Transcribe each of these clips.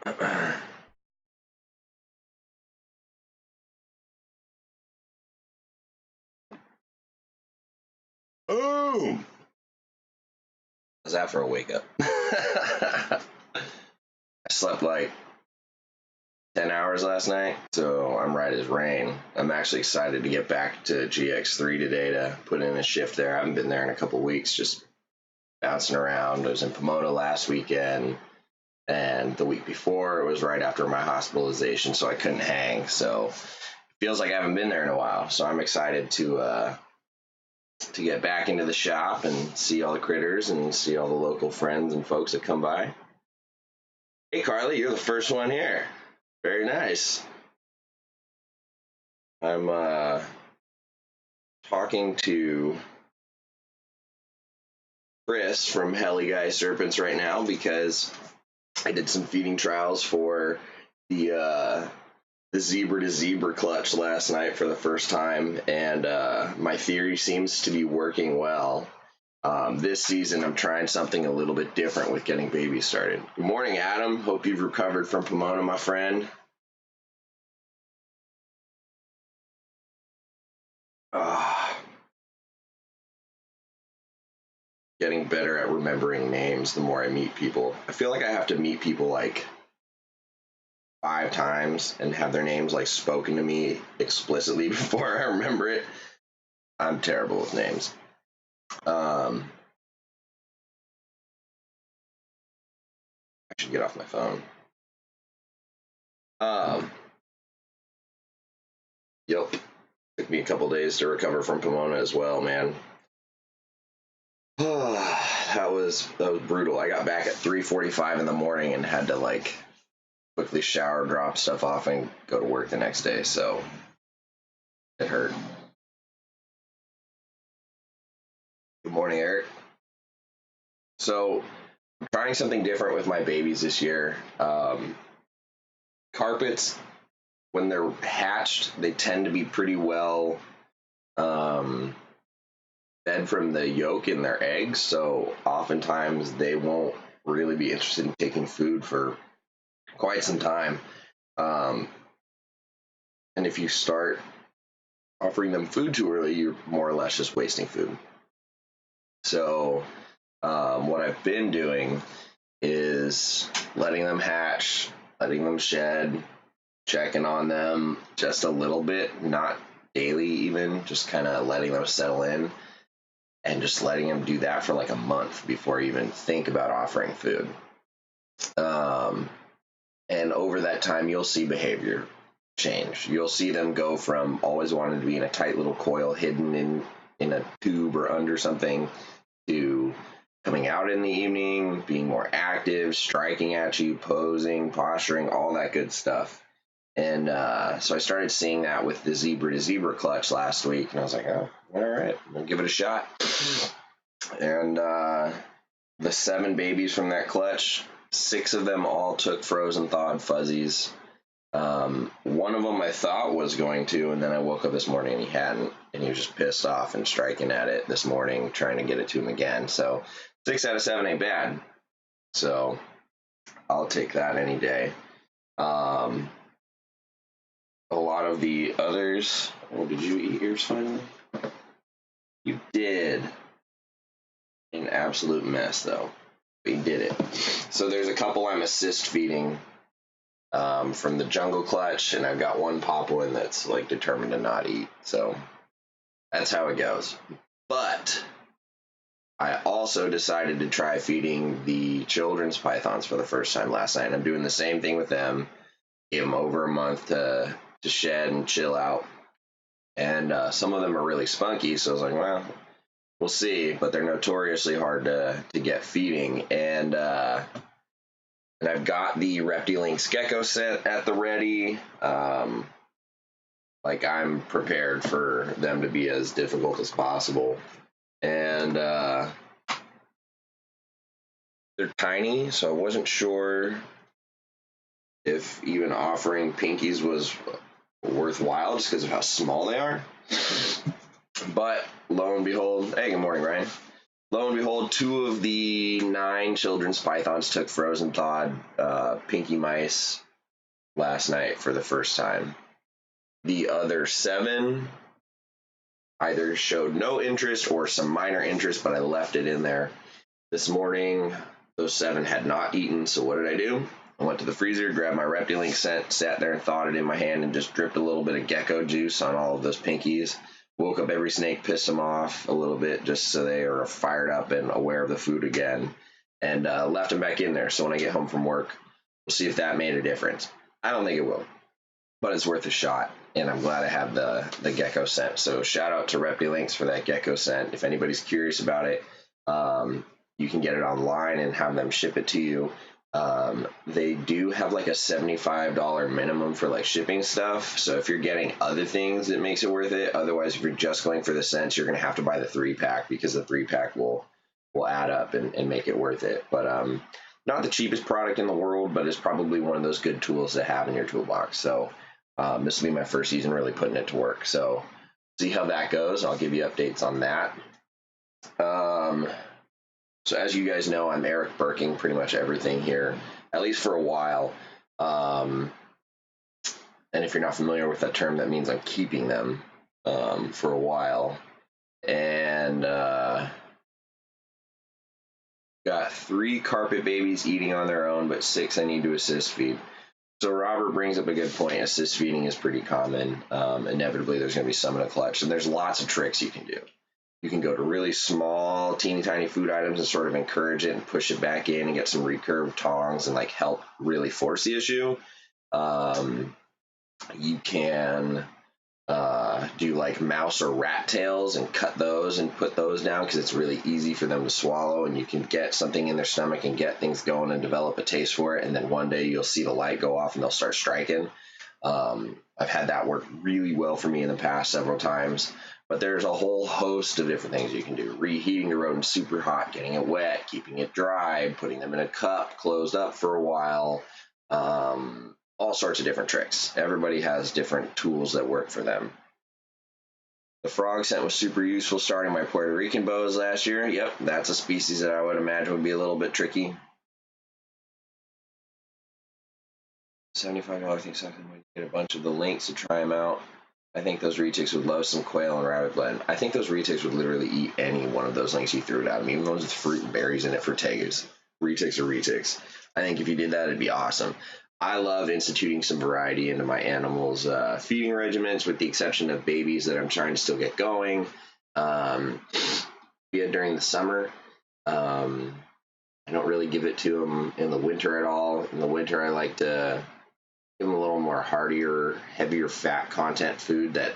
Boom! How's that for a wake up? I slept like 10 hours last night, so I'm right as rain. I'm actually excited to get back to GX3 today to put in a shift there. I haven't been there in a couple weeks, just bouncing around. I was in Pomona last weekend, and the week before it was right after my hospitalization, so I couldn't hang. So it feels like I haven't been there in a while, so I'm excited to get back into the shop and see all the critters and see all the local friends and folks that come by. Hey Carly, you're the first one here. Very nice. I'm talking to Chris from Heli Guy Serpents right now because I did some feeding trials for the zebra to zebra clutch last night for the first time, and my theory seems to be working well. This season, I'm trying something a little bit different with getting babies started. Good morning, Adam. Hope you've recovered from Pomona, my friend. Getting better at remembering names the more I meet people. I feel like I have to meet people like 5 times and have their names like spoken to me explicitly before I remember it. I'm terrible with names. I should get off my phone. Yep. Took me a couple days to recover from Pomona as well, man. that was brutal. I got back at 3:45 in the morning and had to like quickly shower, drop stuff off, and go to work the next day. So it hurt. Good morning, Eric. So I'm trying something different with my babies this year. Carpets, when they're hatched, they tend to be pretty well fed from the yolk in their eggs, so oftentimes they won't really be interested in taking food for quite some time. And if you start offering them food too early, you're more or less just wasting food. So what I've been doing is letting them hatch, letting them shed, checking on them just a little bit, not daily even, just kind of letting them settle in and just letting them do that for like a month before you even think about offering food. And over that time, you'll see behavior change. You'll see them go from always wanting to be in a tight little coil hidden in a tube or under something to coming out in the evening, being more active, striking at you, posing, posturing, all that good stuff. And so I started seeing that with the zebra to zebra clutch last week, and I was like, oh, all right, I'm gonna give it a shot. And the 7 babies from that clutch, 6 of them all took frozen thawed fuzzies. One of them I thought was going to, and then I woke up this morning and he hadn't, and he was just pissed off and striking at it this morning, trying to get it to him again. So 6 out of 7 ain't bad. So I'll take that any day. A lot of the others. Oh, did you eat yours finally? You did. An absolute mess, though. But you did it. So there's a couple I'm assist feeding from the jungle clutch, and I've got one Papuan that's like determined to not eat. So that's how it goes. But I also decided to try feeding the children's pythons for the first time last night. I'm doing the same thing with them. Gave them over a month to shed and chill out. And some of them are really spunky, so I was like, well, we'll see. But they're notoriously hard to get feeding. And I've got the Reptiles gecko set at the ready. Like, I'm prepared for them to be as difficult as possible. And they're tiny, so I wasn't sure if even offering pinkies was worthwhile just because of how small they are. But lo and behold, hey, good morning, Ryan. Lo and behold, 2 of the 9 children's pythons took frozen thawed pinky mice last night for the first time. The other 7 either showed no interest or some minor interest, but I left it in there. This morning, those 7 had not eaten, so what did I do? I went to the freezer, grabbed my Reptiles scent, sat there and thawed it in my hand, and just dripped a little bit of gecko juice on all of those pinkies. Woke up every snake, pissed them off a little bit just so they are fired up and aware of the food again, and left them back in there. So when I get home from work, we'll see if that made a difference. I don't think it will, but it's worth a shot, and I'm glad I have the gecko scent. So shout out to Reptiles for that gecko scent. If anybody's curious about it, you can get it online and have them ship it to you. They do have like a $75 minimum for like shipping stuff. So if you're getting other things, it makes it worth it. Otherwise, if you're just going for the scents, you're going to have to buy the 3-pack because the 3-pack will add up and make it worth it. But not the cheapest product in the world, but it's probably one of those good tools to have in your toolbox. So this will be my first season really putting it to work. So see how that goes. I'll give you updates on that. So as you guys know, I'm Eric Burking pretty much everything here, at least for a while. And if you're not familiar with that term, that means I'm keeping them for a while. And got 3 carpet babies eating on their own, but 6 I need to assist feed. So Robert brings up a good point. Assist feeding is pretty common. Inevitably, there's going to be some in a clutch, and there's lots of tricks you can do. You can go to really small, teeny tiny food items and sort of encourage it and push it back in and get some recurved tongs and like help really force the issue. You can do like mouse or rat tails and cut those and put those down because it's really easy for them to swallow, and you can get something in their stomach and get things going and develop a taste for it, and then one day you'll see the light go off and they'll start striking. I've had that work really well for me in the past several times. But there's a whole host of different things you can do. Reheating the rodent super hot, getting it wet, keeping it dry, putting them in a cup, closed up for a while, all sorts of different tricks. Everybody has different tools that work for them. The frog scent was super useful starting my Puerto Rican boas last year. Yep, that's a species that I would imagine would be a little bit tricky. $75 thing, so I can get a bunch of the links to try them out. I think those retics would love some quail and rabbit blend. I think those retics would literally eat any one of those links you threw at them, even those with fruit and berries in it for tegus. Retics are retics. I think if you did that, it'd be awesome. I love instituting some variety into my animals' feeding regimens, with the exception of babies that I'm trying to still get going. During the summer, I don't really give it to them in the winter at all. In the winter, I like to give them a little more heartier, heavier fat content food that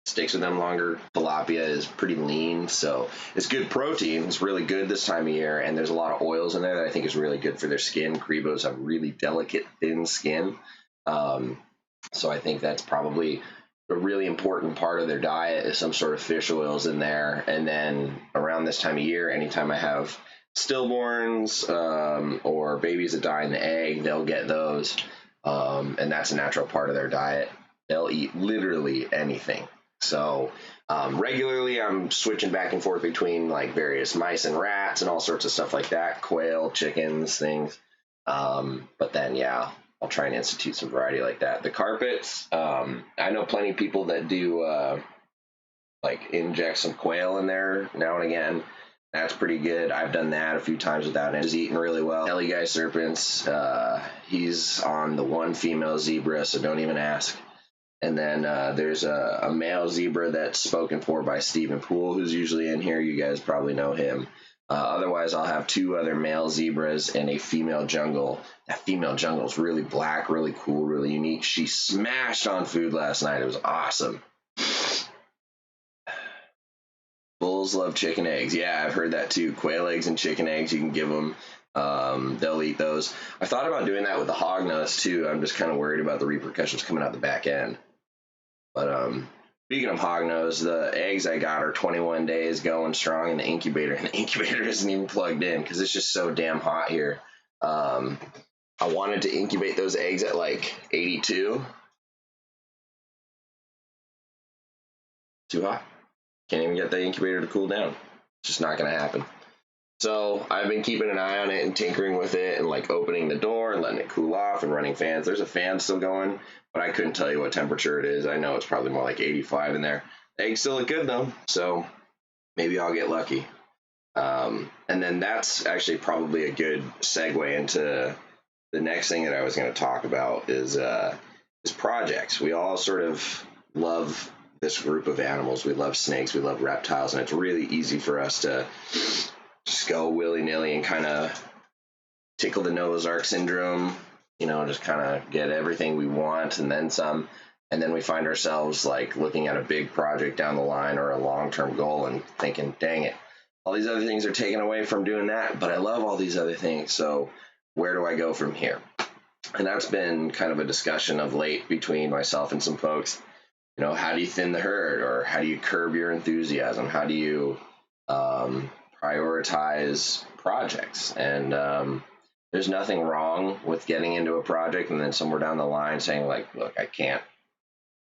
sticks with them longer. Tilapia is pretty lean, so it's good protein. It's really good this time of year, and there's a lot of oils in there that I think is really good for their skin. Cribos have really delicate, thin skin, so I think that's probably a really important part of their diet is some sort of fish oils in there. And then around this time of year, anytime I have stillborns or babies that die in the egg, they'll get those. And that's a natural part of their diet. They'll eat literally anything. So regularly I'm switching back and forth between like various mice and rats and all sorts of stuff like that, quail, chickens, things. But then, yeah, I'll try and institute some variety like that. The carpets, I know plenty of people that do like inject some quail in there now and again. That's pretty good. I've done that a few times without it. He's eating really well. Ellie Guy Serpents, he's on the one female zebra, so don't even ask. And then there's a male zebra that's spoken for by Stephen Poole, who's usually in here. You guys probably know him. Otherwise, I'll have 2 other male zebras and a female jungle. That female jungle is really black, really cool, really unique. She smashed on food last night. It was awesome. Bulls love chicken eggs. Yeah, I've heard that too. Quail eggs and chicken eggs, you can give them. They'll eat those. I thought about doing that with the hognose too. I'm just kind of worried about the repercussions coming out the back end. But speaking of hognose, the eggs I got are 21 days going strong in the incubator, and the incubator isn't even plugged in because it's just so damn hot here. I wanted to incubate those eggs at like 82. Too hot. Can't even get the incubator to cool down. It's just not going to happen. So I've been keeping an eye on it and tinkering with it and like opening the door and letting it cool off and running fans. There's a fan still going, but I couldn't tell you what temperature it is. I know it's probably more like 85 in there. Eggs still look good though, so maybe I'll get lucky. And then that's actually probably a good segue into the next thing that I was going to talk about is projects. We all sort of love this group of animals. We love snakes, we love reptiles, and it's really easy for us to just go willy nilly and kind of tickle the Noah's Ark syndrome, just kind of get everything we want and then some. And then we find ourselves like looking at a big project down the line or a long term goal and thinking, dang it, all these other things are taken away from doing that, but I love all these other things. So where do I go from here? And that's been kind of a discussion of late between myself and some folks. How do you thin the herd, or how do you curb your enthusiasm? How do you prioritize projects? And there's nothing wrong with getting into a project and then somewhere down the line saying like, look, I can't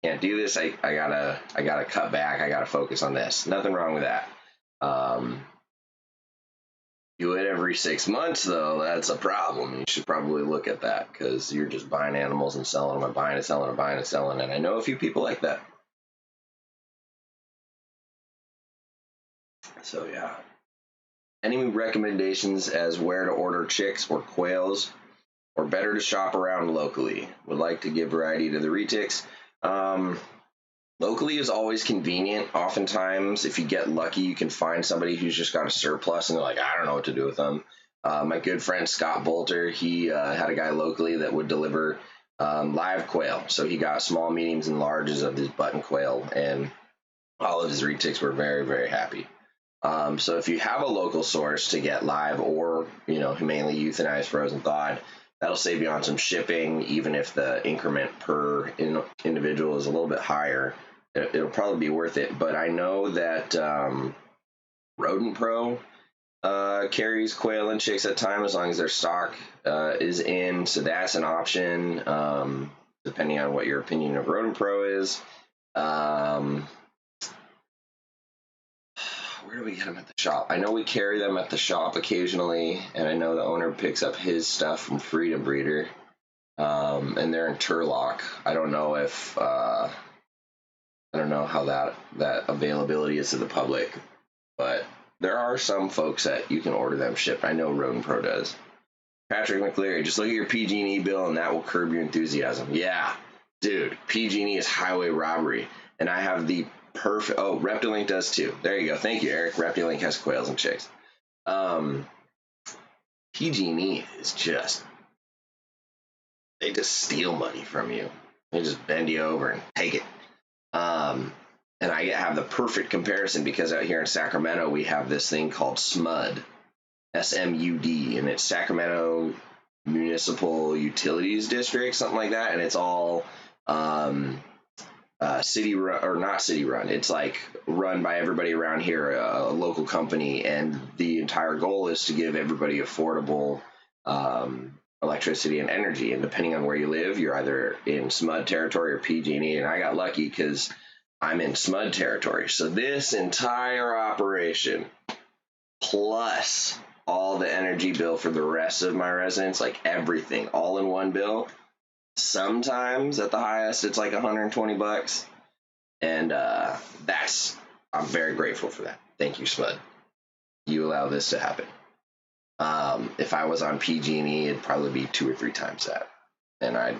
do this. I gotta cut back. I gotta focus on this. Nothing wrong with that. Do it every 6 months though, that's a problem. You should probably look at that, because you're just buying animals and selling them and buying and selling and buying and selling. And I know a few people like that. So yeah. Any recommendations as where to order chicks or quails, or better to shop around locally? Would like to give variety to the retics. Locally is always convenient. Oftentimes, if you get lucky, you can find somebody who's just got a surplus and they're like, I don't know what to do with them. My good friend Scott Bolter, he had a guy locally that would deliver live quail. So he got small, mediums, and larges of his button quail, and all of his retics were very, very happy. So if you have a local source to get live or, humanely euthanized, frozen, thawed, that'll save you on some shipping, even if the increment per individual is a little bit higher. It'll probably be worth it. But I know that Rodent Pro carries quail and chicks at time, as long as their stock is in. So that's an option, depending on what your opinion of Rodent Pro is. Where do we get them at the shop? I know we carry them at the shop occasionally, and I know the owner picks up his stuff from Freedom Breeder, and they're in Turlock. I don't know if I don't know how that availability is to the public, but there are some folks that you can order them shipped. I know Rodent Pro does. Patrick McCleary, just look at your PG&E bill and that will curb your enthusiasm. Yeah, dude, PG&E is highway robbery, and I have the perfect. Oh, Reptilink does too. There you go. Thank you, Eric. Reptilink has quails and chicks. PG&E is just, they just steal money from you. They just bend you over and take it. And I have the perfect comparison, because out here in Sacramento we have this thing called SMUD, SMUD, and it's Sacramento Municipal Utilities District, something like that, and it's all city run, or not city run. It's like run by everybody around here, a local company, and the entire goal is to give everybody affordable electricity and energy. And depending on where you live, you're either in SMUD territory or PG&E. And I got lucky because I'm in SMUD territory. So this entire operation, plus all the energy bill for the rest of my residents, like everything, all in one bill. Sometimes at the highest, it's like $120, and I'm very grateful for that. Thank you, SMUD. You allow this to happen. If I was on PG&E, it'd probably be 2 or 3 times that, and I'd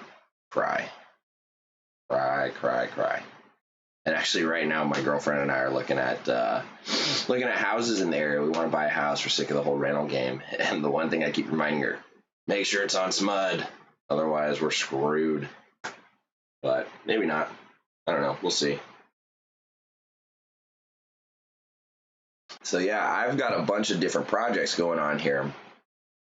cry. And actually, right now, my girlfriend and I are looking at houses in the area. We want to buy a house. We're sick of the whole rental game, and the one thing I keep reminding her: make sure it's on SMUD. Otherwise, we're screwed. But maybe not. I don't know. We'll see. So yeah, I've got a bunch of different projects going on here,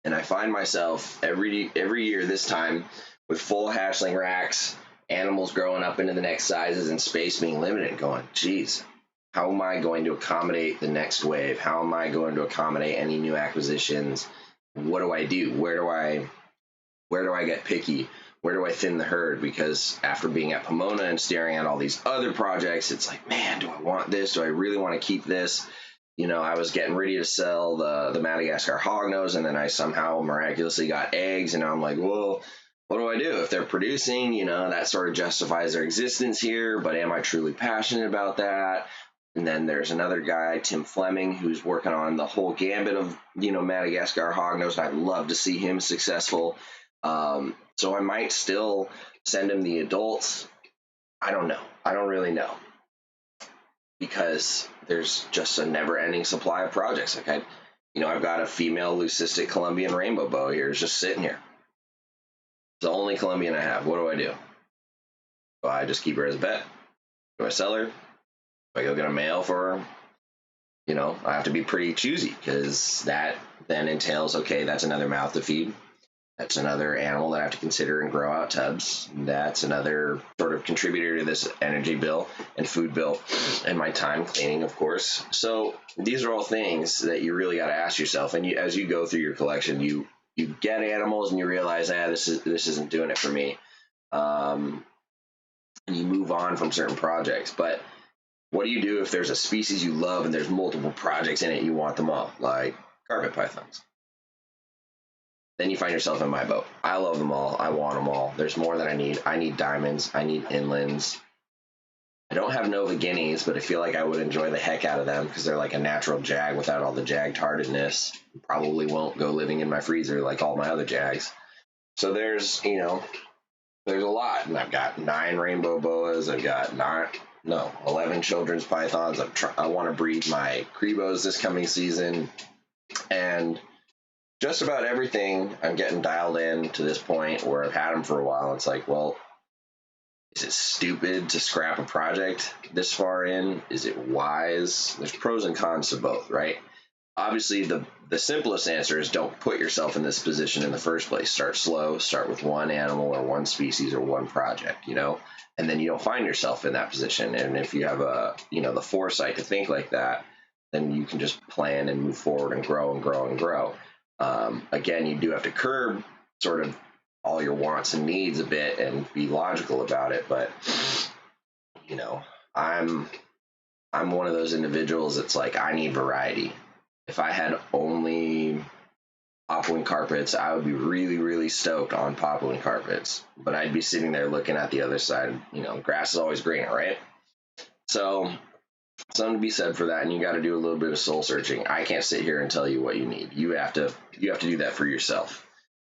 and I find myself every year this time with full hatchling racks, animals growing up into the next sizes, and space being limited, going, geez, how am I going to accommodate the next wave? How am I going to accommodate any new acquisitions? What do I do? Where do I get picky? Where do I thin the herd? Because after being at Pomona and staring at all these other projects, it's like, man, do I want this? Do I really want to keep this? I was getting ready to sell the Madagascar hognose, and then I somehow miraculously got eggs, and now I'm like, well, what do I do if they're producing? That sort of justifies their existence here, but am I truly passionate about that? And then there's another guy, Tim Fleming, who's working on the whole gambit of Madagascar hognose, and I'd love to see him successful. So I might still send him the adults. I don't know. I don't really know, because there's just a never-ending supply of projects. Like I've got a female leucistic Colombian rainbow boa here, it's just sitting here. It's the only Colombian I have. What do I do? Do I just keep her as a pet? Do I sell her? Do I go get a male for her? I have to be pretty choosy, because that then entails, okay, that's another mouth to feed. That's another animal that I have to consider and grow out tubs. That's another sort of contributor to this energy bill and food bill, and my time cleaning, of course. So these are all things that you really got to ask yourself. And as you go through your collection, you get animals and you realize, this isn't doing it for me, and you move on from certain projects. But what do you do if there's a species you love and there's multiple projects in it? You want them all, like carpet pythons. Then you find yourself in my boat. I love them all. I want them all. There's more than I need. I need diamonds. I need inlands. I don't have Nova Guineas, but I feel like I would enjoy the heck out of them, because they're like a natural jag without all the jag tardedness. Probably won't go living in my freezer like all my other jags. So there's a lot. And I've got 9 rainbow boas. I've got 11 children's pythons. I want to breed my Crebos this coming season. And just about everything I'm getting dialed in to this point where I've had them for a while. It's like, well, is it stupid to scrap a project this far in? Is it wise? There's pros and cons to both, right? Obviously, the simplest answer is don't put yourself in this position in the first place. Start slow. Start with one animal or one species or one project, and then you don't find yourself in that position. And if you have the foresight to think like that, then you can just plan and move forward and grow and grow and grow. Again, you do have to curb sort of all your wants and needs a bit and be logical about it. But, I'm one of those individuals that's like, I need variety. If I had only popwing carpets, I would be really, really stoked on popwing carpets. But I'd be sitting there looking at the other side. Grass is always greener, right? So something to be said for that, and you got to do a little bit of soul searching. I can't sit here and tell you what you need. You have to do that for yourself.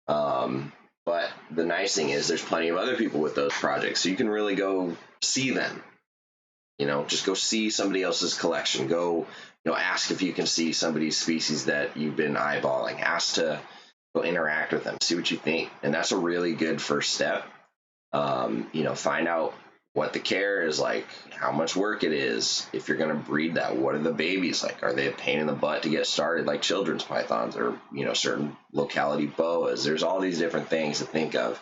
But the nice thing is there's plenty of other people with those projects, so you can really go see them. Just go see somebody else's collection. Go, ask if you can see somebody's species that you've been eyeballing. Ask to go interact with them, see what you think, and that's a really good first step. Find out what the care is like, how much work it is. If you're going to breed that, what are the babies like? Are they a pain in the butt to get started, like children's pythons or, certain locality boas? There's all these different things to think of,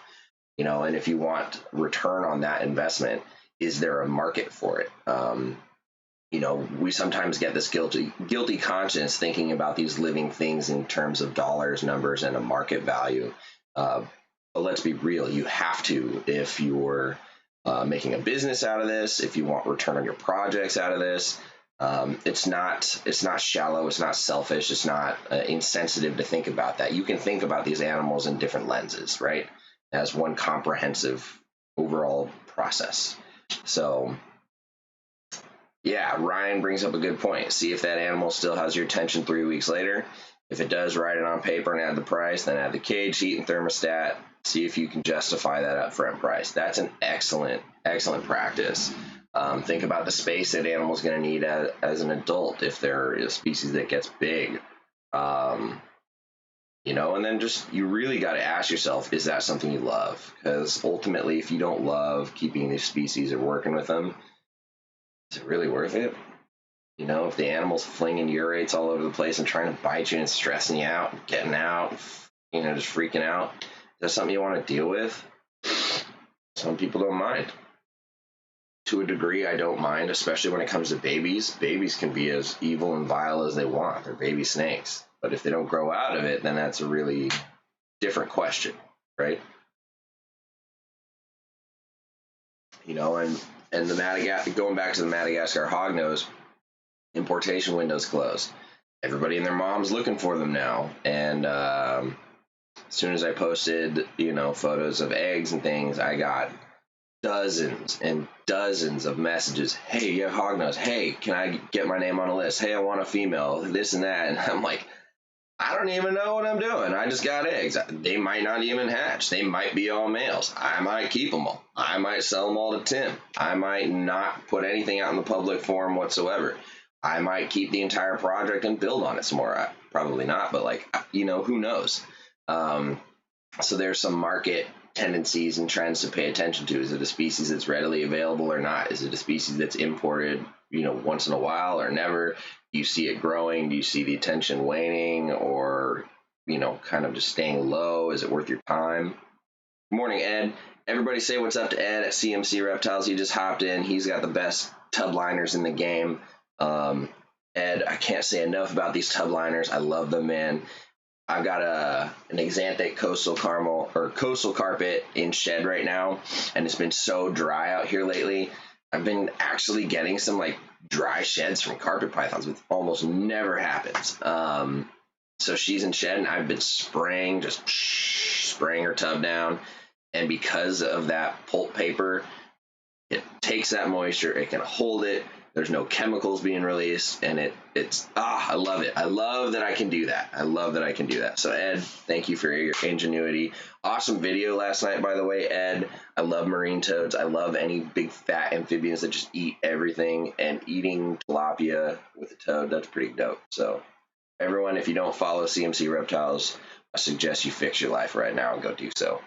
and if you want return on that investment, is there a market for it? We sometimes get this guilty conscience thinking about these living things in terms of dollars, numbers, and a market value. But let's be real, you have to if you're making a business out of this, if you want return on your projects out of this. It's not shallow, it's not selfish, it's not insensitive to think about that. You can think about these animals in different lenses, right? As one comprehensive overall process. So yeah, Ryan brings up a good point. See if that animal still has your attention 3 weeks later. If it does, write it on paper and add the price, then add the cage, heat, and thermostat. See if you can justify that upfront price. That's an excellent practice. Think about the space that animal's going to need as an adult if they're a species that gets big. And then you really got to ask yourself, is that something you love? Because ultimately, if you don't love keeping these species or working with them, is it really worth it? If the animal's flinging urates all over the place and trying to bite you and stressing you out, getting out, just freaking out, is that something you want to deal with? Some people don't mind. To a degree, I don't mind, especially when it comes to babies. Babies can be as evil and vile as they want. They're baby snakes. But if they don't grow out of it, then that's a really different question, right? And the going back to the Madagascar hognose, Importation window's closed. Everybody and their mom's looking for them now. And as soon as I posted, photos of eggs and things, I got dozens and dozens of messages. Hey, you have hognose. Hey, can I get my name on a list? Hey, I want a female. This and that. And I'm like, I don't even know what I'm doing. I just got eggs. They might not even hatch. They might be all males. I might keep them all. I might sell them all to Tim. I might not put anything out in the public forum whatsoever. I might keep the entire project and build on it some more. Probably not, but who knows? So there's some market tendencies and trends to pay attention to. Is it a species that's readily available or not? Is it a species that's imported, once in a while or never? Do you see it growing? Do you see the attention waning or, kind of just staying low? Is it worth your time? Good morning, Ed. Everybody say what's up to Ed at CMC Reptiles. He just hopped in. He's got the best tub liners in the game. Ed, I can't say enough about these tub liners. I love them, man. I've got an Exanthic coastal carpet in shed right now, and it's been so dry out here lately. I've been actually getting some dry sheds from carpet pythons, which almost never happens. So she's in shed, and I've been spraying her tub down, and because of that pulp paper, it takes that moisture, it can hold it. There's no chemicals being released, and I love it. I love that I can do that. So Ed, thank you for your ingenuity. Awesome video last night, by the way, Ed. I love marine toads. I love any big fat amphibians that just eat everything, and eating tilapia with a toad, that's pretty dope. So everyone, if you don't follow CMC Reptiles, I suggest you fix your life right now and go do so.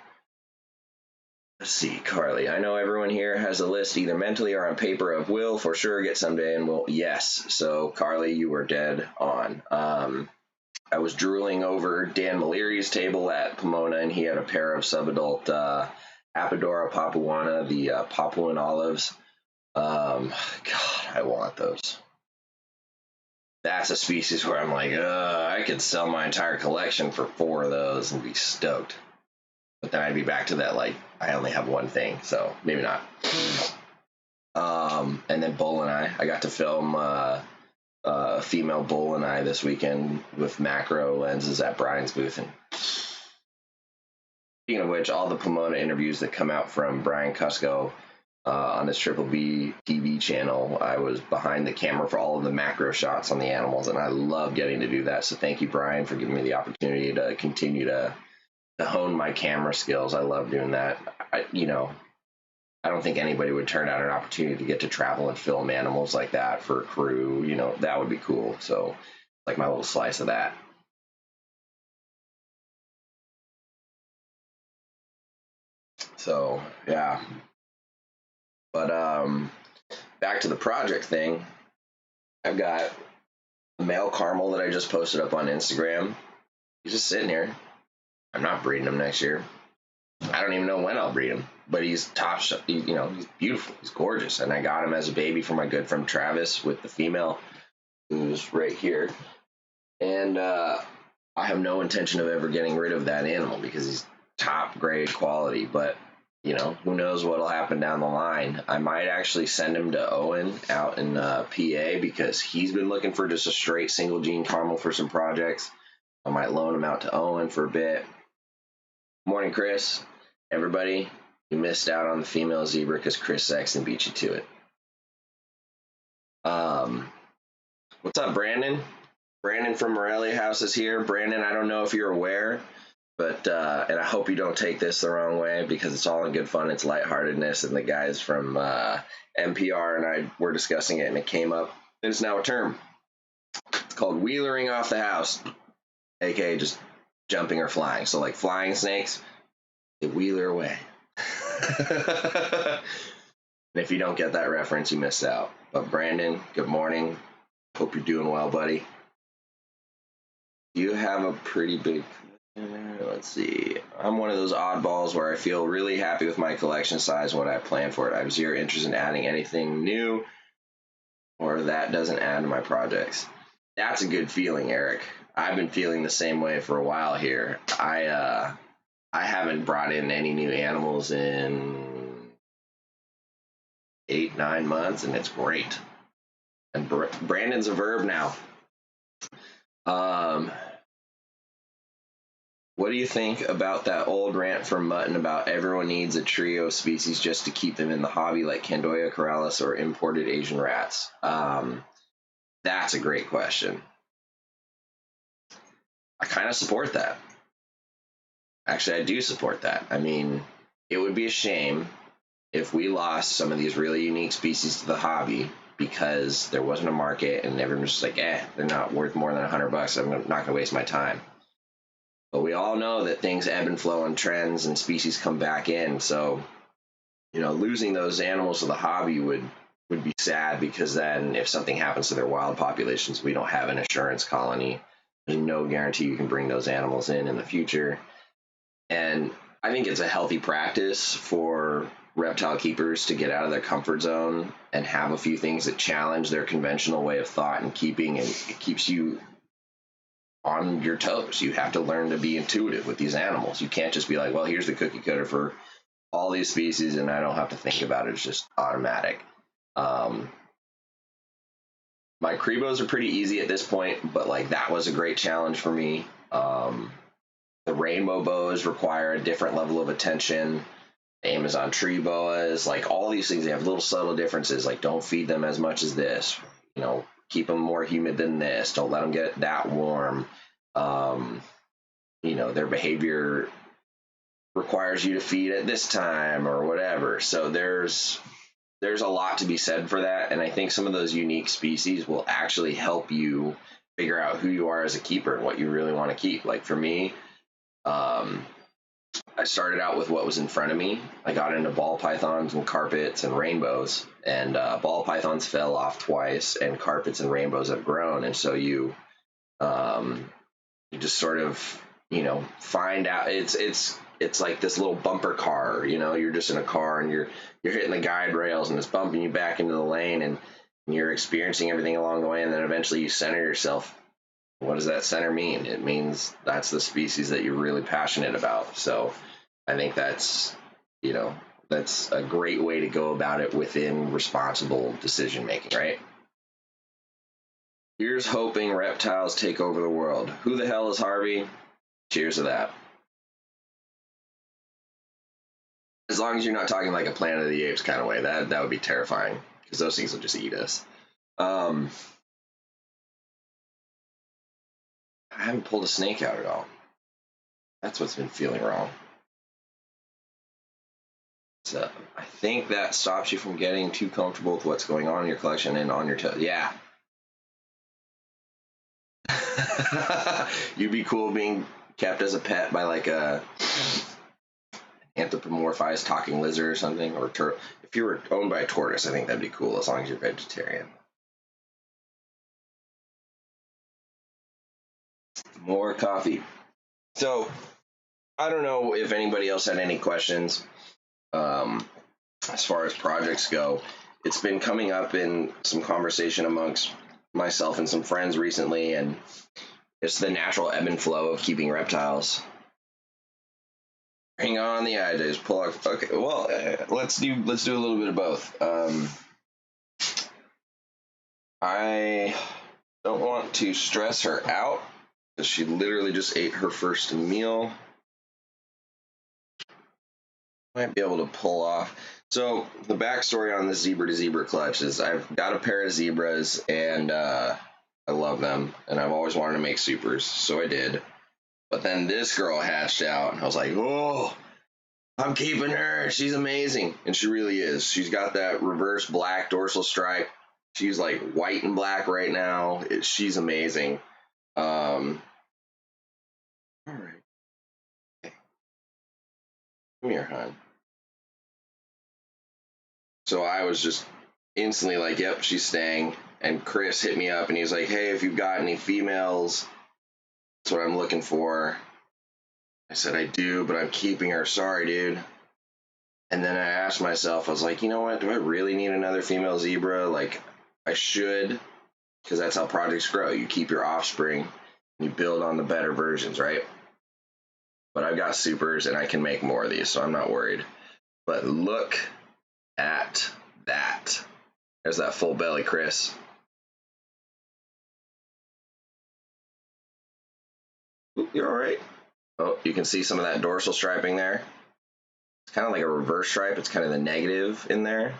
Let's see, Carly. I know everyone here has a list either mentally or on paper of will for sure get someday and will. Yes. So, Carly, you were dead on. I was drooling over Dan Maleri's table at Pomona, and he had a pair of subadult Apodora papuana, the Papuan olives. God, I want those. That's a species where I'm like, I could sell my entire collection for 4 of those and be stoked. But then I'd be back to that, I only have one thing, so maybe not. And then bull and I got to film a female bull and I this weekend with macro lenses at Brian's booth. And speaking of which, all the Pomona interviews that come out from Brian Cusco on his Triple B TV channel, I was behind the camera for all of the macro shots on the animals, and I love getting to do that. So thank you, Brian, for giving me the opportunity to continue to hone my camera skills. I love doing that. I don't think anybody would turn down an opportunity to get to travel and film animals like that for a crew. That would be cool. So, my little slice of that. So, yeah. But back to the project thing. I've got a male caramel that I just posted up on Instagram. He's just sitting here. I'm not breeding him next year. I don't even know when I'll breed him, but he's top, he's beautiful. He's gorgeous. And I got him as a baby from my good friend Travis with the female who's right here. And I have no intention of ever getting rid of that animal because he's top grade quality, but who knows what'll happen down the line. I might actually send him to Owen out in PA because he's been looking for just a straight single gene caramel for some projects. I might loan him out to Owen for a bit. Morning, Chris. Everybody, you missed out on the female zebra because Chris Sexton beat you to it. What's up, Brandon? Brandon from Morelia House is here. Brandon, I don't know if you're aware, but and I hope you don't take this the wrong way because it's all in good fun. It's lightheartedness, and the guys from NPR and I were discussing it, and it came up. It's now a term. It's called wheelering off the house, aka just jumping or flying. So flying snakes, they wheeler away. And if you don't get that reference, you missed out. But Brandon, good morning. Hope you're doing well, buddy. You have a pretty big... Let's see. I'm one of those oddballs where I feel really happy with my collection size and what I plan for it. I have zero interest in adding anything new, or that doesn't add to my projects. That's a good feeling, Eric. I've been feeling the same way for a while here. I haven't brought in any new animals in 8-9 months, and it's great. And Brandon's a verb now. What do you think about that old rant from Mutton about everyone needs a trio species just to keep them in the hobby, like Candoya coralis or imported Asian rats? That's a great question. I kind of support that. Actually, I do support that. I mean, it would be a shame if we lost some of these really unique species to the hobby because there wasn't a market and everyone was just like, they're not worth more than $100. I'm not going to waste my time. But we all know that things ebb and flow and trends and species come back in. So, losing those animals to the hobby would be sad, because then if something happens to their wild populations, we don't have an assurance colony. There's no guarantee you can bring those animals in the future. And I think it's a healthy practice for reptile keepers to get out of their comfort zone and have a few things that challenge their conventional way of thought and keeping, and it keeps you on your toes. You have to learn to be intuitive with these animals. You can't just be like, well, here's the cookie cutter for all these species and I don't have to think about it. It's just automatic. My Cribos are pretty easy at this point, but like that was a great challenge for me. The rainbow boas require a different level of attention. Amazon tree boas, like all these things, they have little subtle differences. Like don't feed them as much as this, keep them more humid than this. Don't let them get that warm. Their behavior requires you to feed at this time or whatever. So there's a lot to be said for that. And I think some of those unique species will actually help you figure out who you are as a keeper and what you really want to keep. Like for me, I started out with what was in front of me. I got into ball pythons and carpets and rainbows, and ball pythons fell off twice, and carpets and rainbows have grown. And so you just sort of, find out it's like this little bumper car. You're just in a car and you're hitting the guide rails and it's bumping you back into the lane, and you're experiencing everything along the way, and then eventually you center yourself. What does that center mean? It means that's the species that you're really passionate about. So I think that's a great way to go about it within responsible decision making, right? Here's hoping reptiles take over the world. Who the hell is Harvey? Cheers to that. As long as you're not talking like a Planet of the Apes kind of way, that would be terrifying, because those things will just eat us. I haven't pulled a snake out at all. That's what's been feeling wrong. So I think that stops you from getting too comfortable with what's going on in your collection and on your toes. Yeah. You'd be cool being kept as a pet by like a anthropomorphized talking lizard or something, or if you were owned by a tortoise, I think that'd be cool, as long as you're vegetarian. More coffee. So I don't know if anybody else had any questions as far as projects go. It's been coming up in some conversation amongst myself and some friends recently, and it's the natural ebb and flow of keeping reptiles. Hang on, the eye just pull out. Okay, well, let's do a little bit of both. I don't want to stress her out, because she literally just ate her first meal. Might be able to pull off. So the backstory on the zebra to zebra clutch is I've got a pair of zebras, and I love them, and I've always wanted to make supers, so I did. But then this girl hatched out, and I was like, oh, I'm keeping her. She's amazing. And she really is. She's got that reverse black dorsal stripe. She's like white and black right now. She's amazing. All right. Okay. Come here, hon. So I was just instantly like, yep, she's staying. And Chris hit me up and he's like, hey, if you've got any females, that's what I'm looking for. I said, I do, but I'm keeping her. Sorry, dude. And then I asked myself, I was like, you know what? Do I really need another female zebra? Like, I should, because that's how projects grow. You keep your offspring, you build on the better versions, right? But I've got supers and I can make more of these, so I'm not worried. But look at that. There's that full belly, Chris. Oh, you're all right. Oh, you can see some of that dorsal striping there. It's kind of like a reverse stripe. It's kind of the negative in there.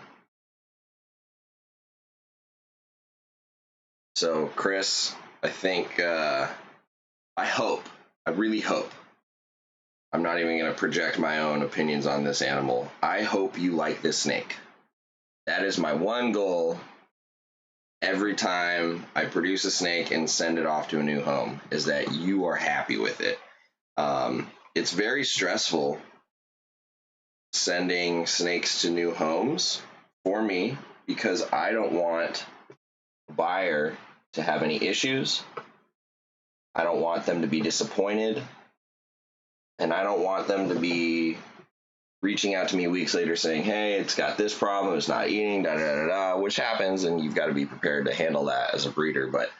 So, Chris, I think, I really hope, I'm not even going to project my own opinions on this animal. I hope you like this snake. That is my one goal every time I produce a snake and send it off to a new home, is that you are happy with it. It's very stressful sending snakes to new homes for me because I don't want the buyer to have any issues. I don't want them to be disappointed. And I don't want them to be reaching out to me weeks later saying, hey, it's got this problem, it's not eating, da da da da, which happens, and you've got to be prepared to handle that as a breeder. But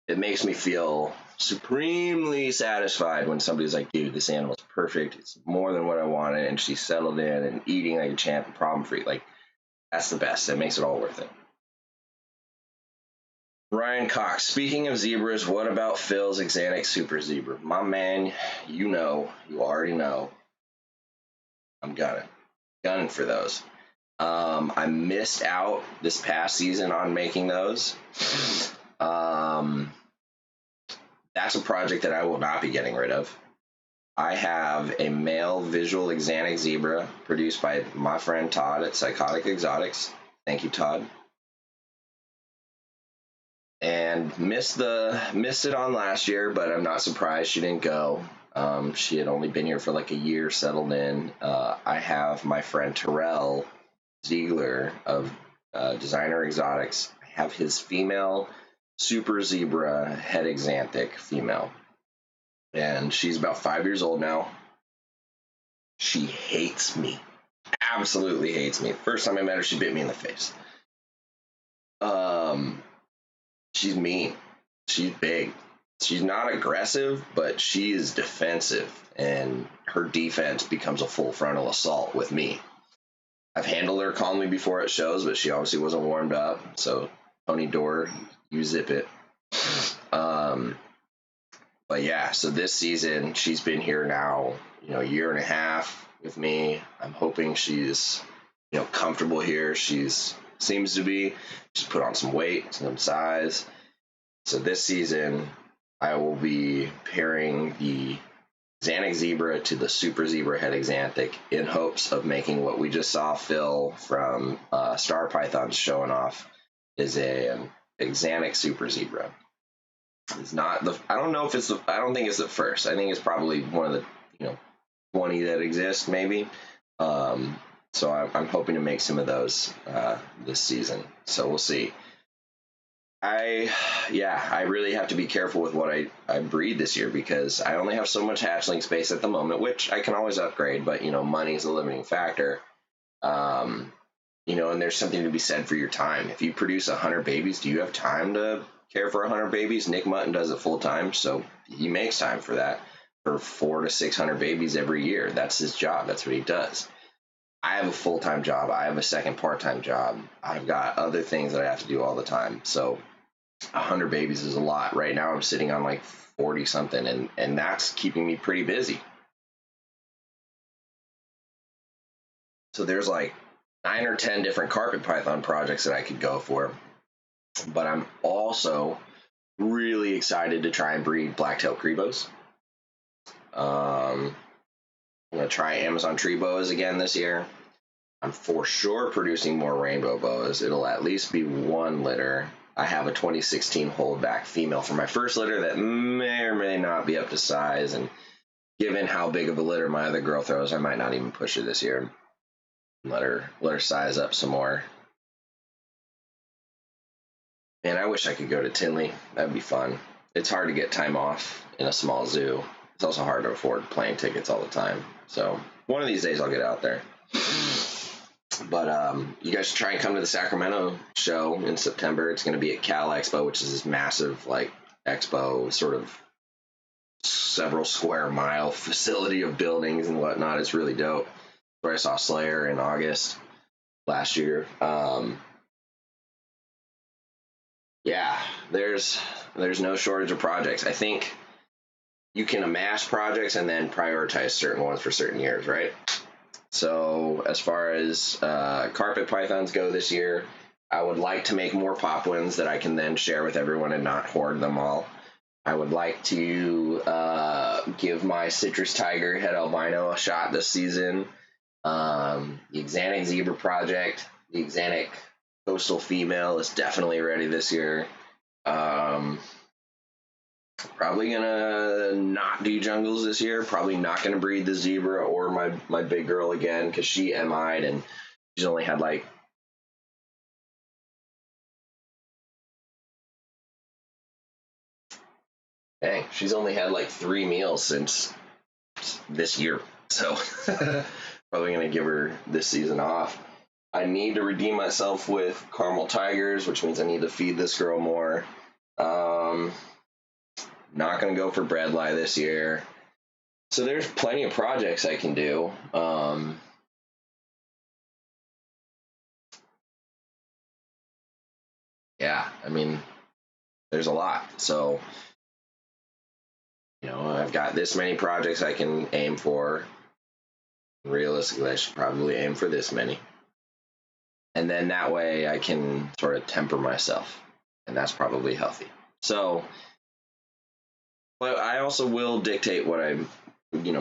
it makes me feel supremely satisfied when somebody's like, dude, this animal's perfect. It's more than what I wanted, and she's settled in and eating like a champ and problem free. Like, that's the best. It makes it all worth it. Ryan Cox, speaking of zebras, what about Phil's Xanax Super Zebra? My man, you already know, I'm gunning for those. I missed out this past season on making those. That's a project that I will not be getting rid of. I have a male visual Xanax zebra produced by my friend Todd at Psychotic Exotics. Thank you, Todd. And missed it on last year, but I'm not surprised she didn't go. She had only been here for like a year, settled in. I have my friend Terrell Ziegler of Designer Exotics. I have his female Super Zebra het Xanthic female, and she's about 5 years old now. She hates me, absolutely hates me. First time I met her, she bit me in the face. She's mean. She's big. She's not aggressive, but she is defensive, and her defense becomes a full frontal assault with me. I've handled her calmly before at shows, but she obviously wasn't warmed up. So, Tony Door, you zip it. But yeah, so this season she's been here now, a year and a half with me. I'm hoping she's, comfortable here. She's seems to be. She's put on some weight, some size. So this season I will be pairing the Xanax Zebra to the Super Zebra het Xanthic in hopes of making what we just saw Phil from Star Pythons showing off is a Xanax Super Zebra. It's not I don't know if it's I don't think it's the first. I think it's probably one of the 20 that exist maybe. So I'm hoping to make some of those this season. So we'll see. I really have to be careful with what I breed this year because I only have so much hatchling space at the moment, which I can always upgrade, but money is a limiting factor. And there's something to be said for your time. If you produce 100 babies, do you have time to care for 100 babies? Nick Mutton does it full time, so he makes time for that, for 400 to 600 babies every year. That's his job. That's what he does. I have a full-time job. I have a second part-time job. I've got other things that I have to do all the time. So 100 babies is a lot. Right now I'm sitting on like 40 something, and that's keeping me pretty busy. So there's like 9 or 10 different carpet python projects that I could go for. But I'm also really excited to try and breed black-tailed Crebos. I'm going to try Amazon tree boas again this year. I'm for sure producing more rainbow boas. It'll at least be one litter. I have a 2016 holdback female for my first litter that may or may not be up to size. And given how big of a litter my other girl throws, I might not even push her this year. Let her size up some more. Man, I wish I could go to Tinley. That'd be fun. It's hard to get time off in a small zoo. It's also hard to afford plane tickets all the time. So one of these days I'll get out there. But you guys should try and come to the Sacramento show in September. It's going to be at Cal Expo, which is this massive expo, sort of several square mile facility of buildings and whatnot. It's really dope. Where I saw Slayer in August last year. There's no shortage of projects. I think you can amass projects and then prioritize certain ones for certain years, right? So as far as carpet pythons go this year, I would like to make more pop ones that I can then share with everyone and not hoard them all. I would like to give my citrus tiger het albino a shot this season. The Axanthic zebra project, the Axanthic coastal female is definitely ready this year. Probably gonna not do jungles this year. Probably not gonna breed the zebra or my big girl again because she MI'd and she's only had like she's only had like 3 meals since this year. So probably gonna give her this season off. I need to redeem myself with caramel tigers, which means I need to feed this girl more. Not gonna go for breadlie this year. So there's plenty of projects I can do. Yeah, I mean, there's a lot. So, I've got this many projects I can aim for. Realistically, I should probably aim for this many. And then that way I can sort of temper myself. And that's probably healthy. So, but I also will dictate what I,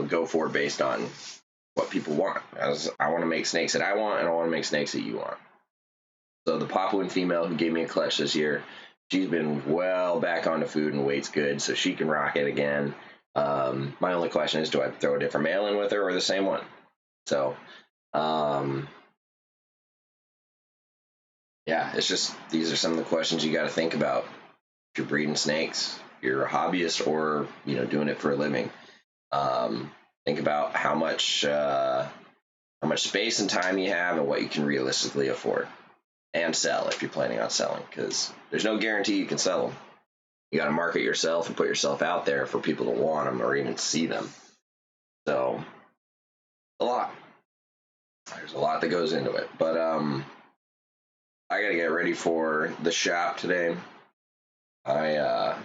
go for based on what people want. As I want to make snakes that I want, and I want to make snakes that you want. So the Papuan female who gave me a clutch this year, she's been well back onto food and weight's good, so she can rock it again. My only question is, do I throw a different male in with her or the same one? So, yeah, it's just these are some of the questions you got to think about if you're breeding snakes, if you're a hobbyist, or doing it for a living. Think about how much space and time you have and what you can realistically afford and sell if you're planning on selling, because there's no guarantee you can sell them. You got to market yourself and put yourself out there for people to want them or even see them. So a lot. There's a lot that goes into it, but I got to get ready for the shop today. Let's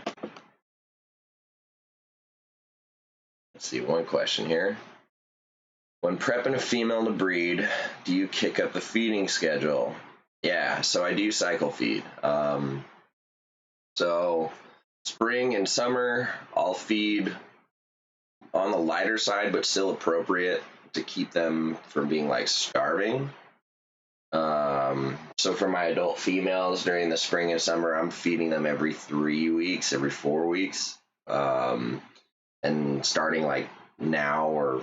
see, one question here. When prepping a female to breed, do you kick up the feeding schedule? Yeah, so I do cycle feed. So spring and summer, I'll feed on the lighter side, but still appropriate to keep them from being like starving. So for my adult females during the spring and summer, I'm feeding them every 3 weeks, every 4 weeks. And starting like now or,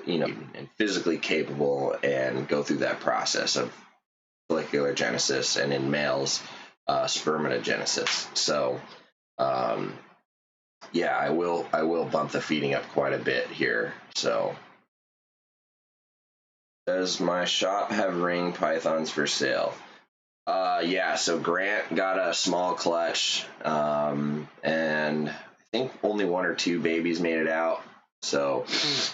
and physically capable and go through that process of follicular genesis and in males, spermatogenesis. So, yeah, I will bump the feeding up quite a bit here. So, does my shop have ring pythons for sale? Yeah, so Grant got a small clutch, and I think only 1 or 2 babies made it out. So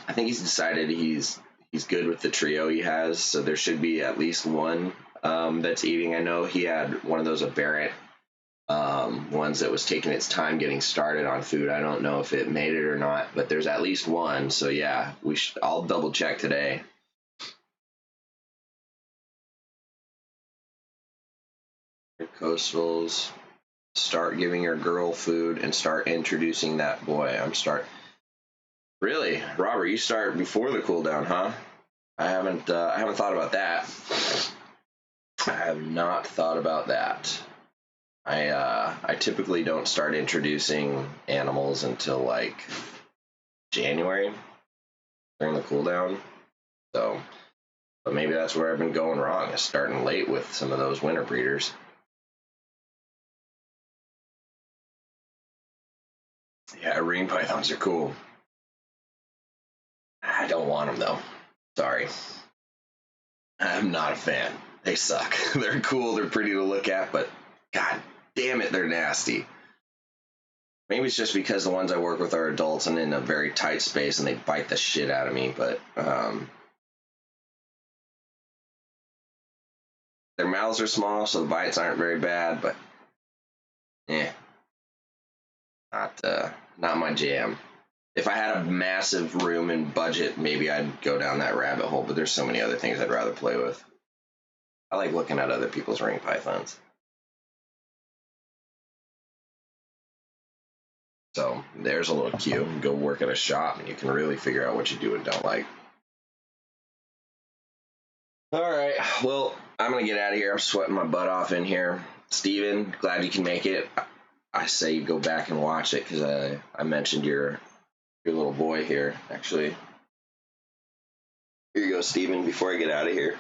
I think he's decided he's good with the trio he has. So there should be at least one that's eating. I know he had one of those aberrant ones that was taking its time getting started on food. I don't know if it made it or not, but there's at least one. So yeah, I'll double check today. Coastals, start giving your girl food and start introducing that boy. Really, Robert, you start before the cool down, huh? I haven't thought about that. I have not thought about that. I typically don't start introducing animals until like January during the cool down. So, but maybe that's where I've been going wrong, is starting late with some of those winter breeders. Yeah, ring pythons are cool. I don't want them though. Sorry. I'm not a fan. They suck. They're cool, they're pretty to look at, but god damn it, they're nasty. Maybe it's just because the ones I work with are adults and in a very tight space and they bite the shit out of me, but their mouths are small, so the bites aren't very bad, but not my jam. If I had a massive room and budget, maybe I'd go down that rabbit hole, but there's so many other things I'd rather play with. I like looking at other people's ring pythons. So there's a little cue. Go work at a shop and you can really figure out what you do and don't like. All right. Well, I'm going to get out of here. I'm sweating my butt off in here. Steven, glad you can make it. I say you go back and watch it because I mentioned your little boy here, actually. Here you go, Steven, before I get out of here.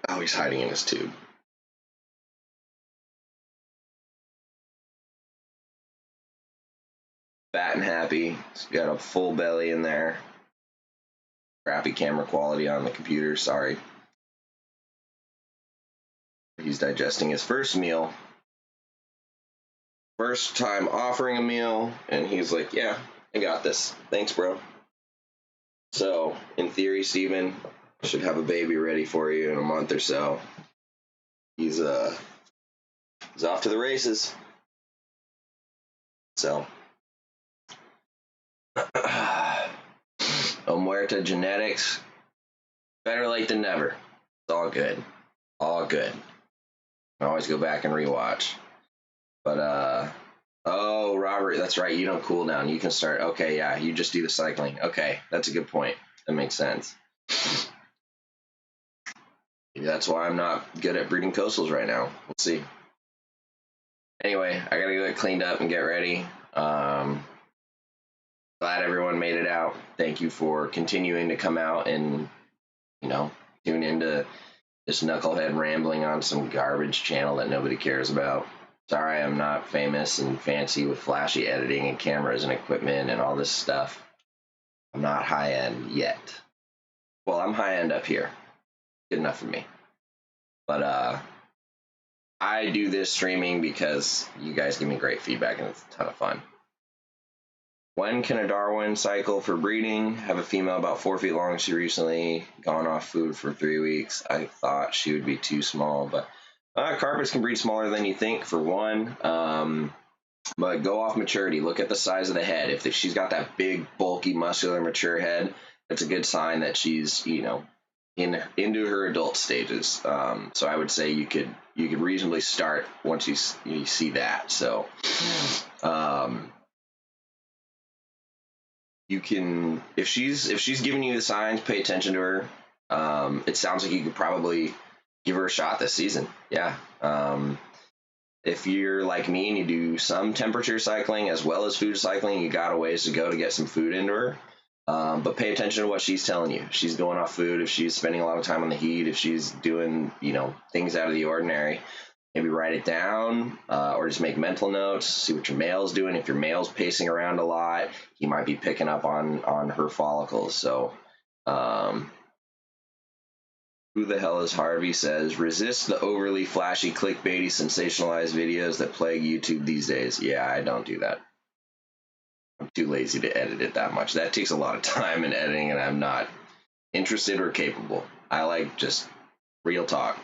Oh, he's hiding in his tube. Fat and happy. He's got a full belly in there. Crappy camera quality on the computer, sorry. He's digesting his first meal. First time offering a meal, and he's like, yeah, I got this. Thanks, bro. So, in theory, Steven should have a baby ready for you in a month or so. He's off to the races. So, Omuerta Genetics, better late than never. It's all good. All good. I always go back and rewatch. But, oh, Robert, that's right. You don't cool down. You can start. Okay, yeah, you just do the cycling. Okay, that's a good point. That makes sense. That's why I'm not good at breeding coastals right now. We'll see. Anyway, I gotta go get cleaned up and get ready. Glad everyone made it out. Thank you for continuing to come out and, tune into this knucklehead rambling on some garbage channel that nobody cares about. Sorry, I'm not famous and fancy with flashy editing and cameras and equipment and all this stuff. I'm not high end yet. Well, I'm high end up here. Good enough for me. But I do this streaming because you guys give me great feedback and it's a ton of fun. When can a Darwin cycle for breeding? Have a female about 4 feet long. She recently gone off food for 3 weeks. I thought she would be too small, but carpets can breed smaller than you think, for one. But go off maturity. Look at the size of the head. If she's got that big, bulky, muscular, mature head, that's a good sign that she's, into her adult stages. So I would say you could reasonably start once you see that. So you can, if she's giving you the signs, pay attention to her. It sounds like you could probably give her a shot this season. Yeah. If you're like me and you do some temperature cycling as well as food cycling, you got a ways to go to get some food into her. But pay attention to what she's telling you. If she's going off food, if she's spending a lot of time on the heat, if she's doing, things out of the ordinary, maybe write it down or just make mental notes, see what your male's doing. If your male's pacing around a lot, he might be picking up on her follicles. So who the hell is Harvey says, resist the overly flashy, clickbaity, sensationalized videos that plague YouTube these days. Yeah, I don't do that. I'm too lazy to edit it that much. That takes a lot of time in editing, and I'm not interested or capable. I like just real talk,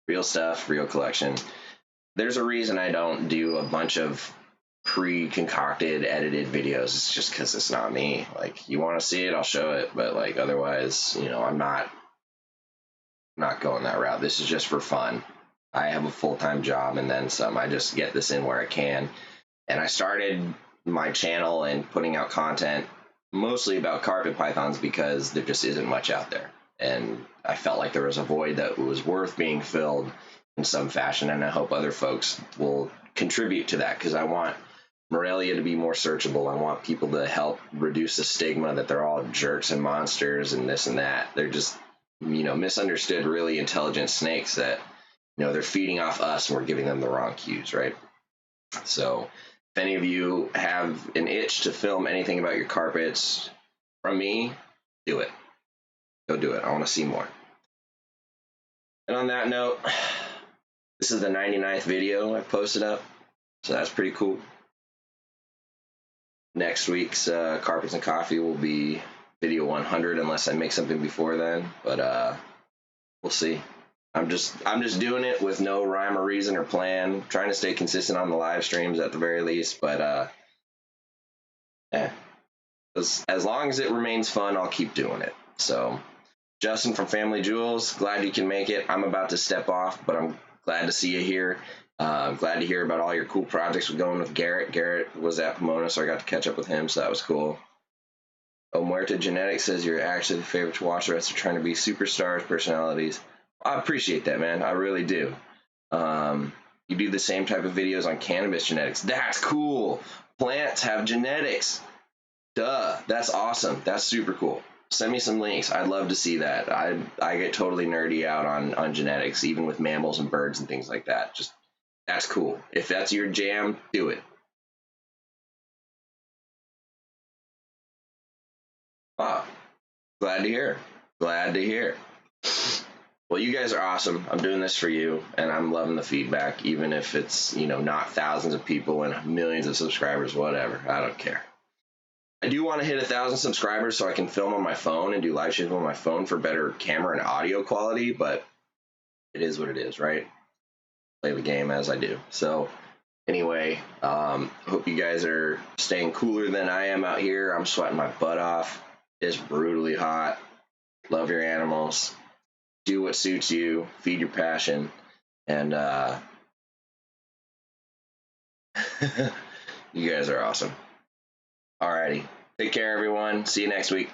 real stuff, real collection. There's a reason I don't do a bunch of pre-concocted, edited videos. It's just because it's not me. Like, you want to see it, I'll show it, but otherwise, I'm not going that route. This is just for fun. I have a full-time job and then some. I just get this in where I can. And I started my channel and putting out content mostly about carpet pythons because there just isn't much out there. And I felt like there was a void that was worth being filled in some fashion. And I hope other folks will contribute to that because I want Morelia to be more searchable. I want people to help reduce the stigma that they're all jerks and monsters and this and that. They're just, misunderstood, really intelligent snakes that, they're feeding off us and we're giving them the wrong cues, right? So if any of you have an itch to film anything about your carpets from me, do it. Go do it. I want to see more. And on that note, this is the 99th video I posted up, so that's pretty cool. Next week's Carpets and Coffee will be video 100 unless I make something before then, but we'll see. I'm just doing it with no rhyme or reason or plan. Trying to stay consistent on the live streams at the very least, but yeah. As long as it remains fun, I'll keep doing it. So, Justin from Family Jewels, glad you can make it. I'm about to step off, but I'm glad to see you here. Glad to hear about all your cool projects with going with Garrett. Garrett was at Pomona, so I got to catch up with him, so that was cool. Omuerta Genetics says you're actually the favorite to watch. The rest are trying to be superstars, personalities. I appreciate that, man. I really do. You do the same type of videos on cannabis genetics. That's cool. Plants have genetics. Duh. That's awesome. That's super cool. Send me some links. I'd love to see that. I get totally nerdy out on genetics, even with mammals and birds and things like that. Just that's cool. If that's your jam, do it. Wow. Glad to hear. Glad to hear. Well, you guys are awesome. I'm doing this for you, and I'm loving the feedback, even if it's, not thousands of people and millions of subscribers, whatever. I don't care. I do want to hit 1,000 subscribers so I can film on my phone and do live streams on my phone for better camera and audio quality, but it is what it is, right? Play the game as I do. So anyway, hope you guys are staying cooler than I am out here. I'm sweating my butt off. It's brutally hot. Love your animals. Do what suits you. Feed your passion. And you guys are awesome. Alrighty. Take care, everyone. See you next week.